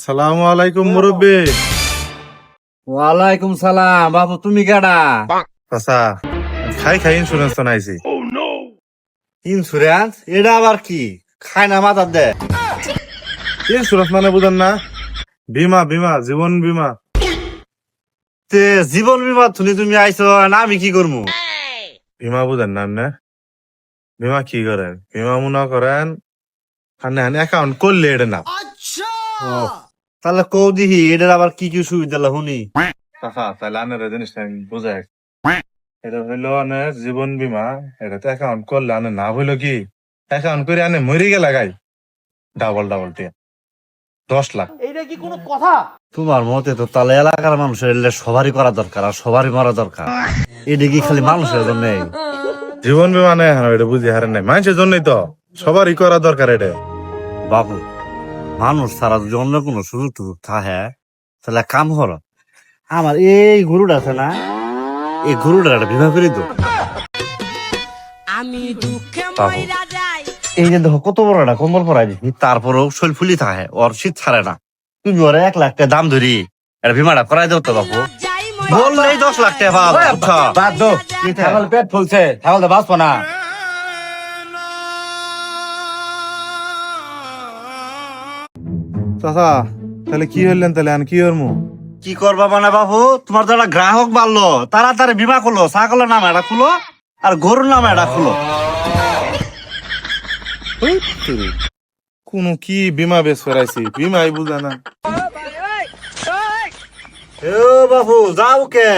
আসসালামু আলাইকুম মুরব্বী। ওয়ালাইকুম সালাম। বাবু তুমি কেডা? চাচা খাই খাই ইন্স্যুরেন্স তো নাইছি। ইন্সুরেন্স? এটা আবার কি? খায় না মাথার দে। ইন্স্যুরেন্স মানে বুঝেন না? বীমা বীমা জীবন বীমা। তে জীবন বীমা শুনি তুমি আইছো, না আমি কি করবো? বীমা বুঝেন না আপনি? বীমা কি করেন? বীমা মনে করেন হানে হানে অ্যাকাউন্ট করলে এটা না। তাহলে কৌ দিহি এটার আবার কি কি সুবিধা লা শুনি। চাচা তাহলে আনের জিনিসটা আমি বুঝাই। এটা হইলো আনের জীবন বীমা। এটাতে অ্যাকাউন্ট করলে আনে না হইলো কি অ্যাকাউন্ট করে আনে মরি গেলে গাই ডাবল ডাবল টিয়া 10 লাখ। তোমার মতে তো তাহলে এলাকার মানুষের এলে সবারই করা দরকার আর সবারই মরা দরকার। এটা কি খালি মানুষের জন্য? জীবন বীমা নেই এখন এটা বুঝি হারেন নাই মানুষের জন্যই তো সবারই করা দরকার এটা। বাবু মানুষ ছাড়া যদি অন্য কোনো সুযোগ টুযোগ থাকে তাহলে এক কাম করো, আমার এই গরুটা আছে না, এই গরুটার একটা বিবাহ করে দো। আমি দুঃখে বাবু, মইরা যাই এই যে দেখো কত বড় একটা কম্বল পরাই দিছি, তারপরেও শরীর ফুলি থাকে, ওর শীত ছাড়ে না। তুমি ওরে 1 লাখ টাকা দাম ধরি এটা বিমাটা করাই দাও তো বাবু। যাই বললেই 10 লাখ টাকা পাবো, বুঝছো? বাদ দো, ছাগল পেট ফুলছে, ছাগল তো বাঁচবো না। চাচা তাহলে কি হইলেন তাহলে আন কি হরমু? কি করবা মানে বাবু, তোমার তো একটা গ্রাহক বাড়লো, তাড়াতাড়ি বিমা খুলো, ছাগলের নামে এটা খুলো আর গরুর নামে এটা খুলো। কোন কি বীমা বেশ করাইছি বীমাই বুঝা না। এ বাবু যাও কে,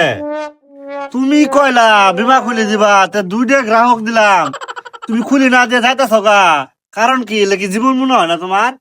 তুমি কইলা বিমা খুলে দিবা, তে 2টা গ্রাহক দিলাম, তুমি খুলি না দিয়ে যাইতেছ গা, কারণ কি লেকি জীবন মনে হয় না তোমার?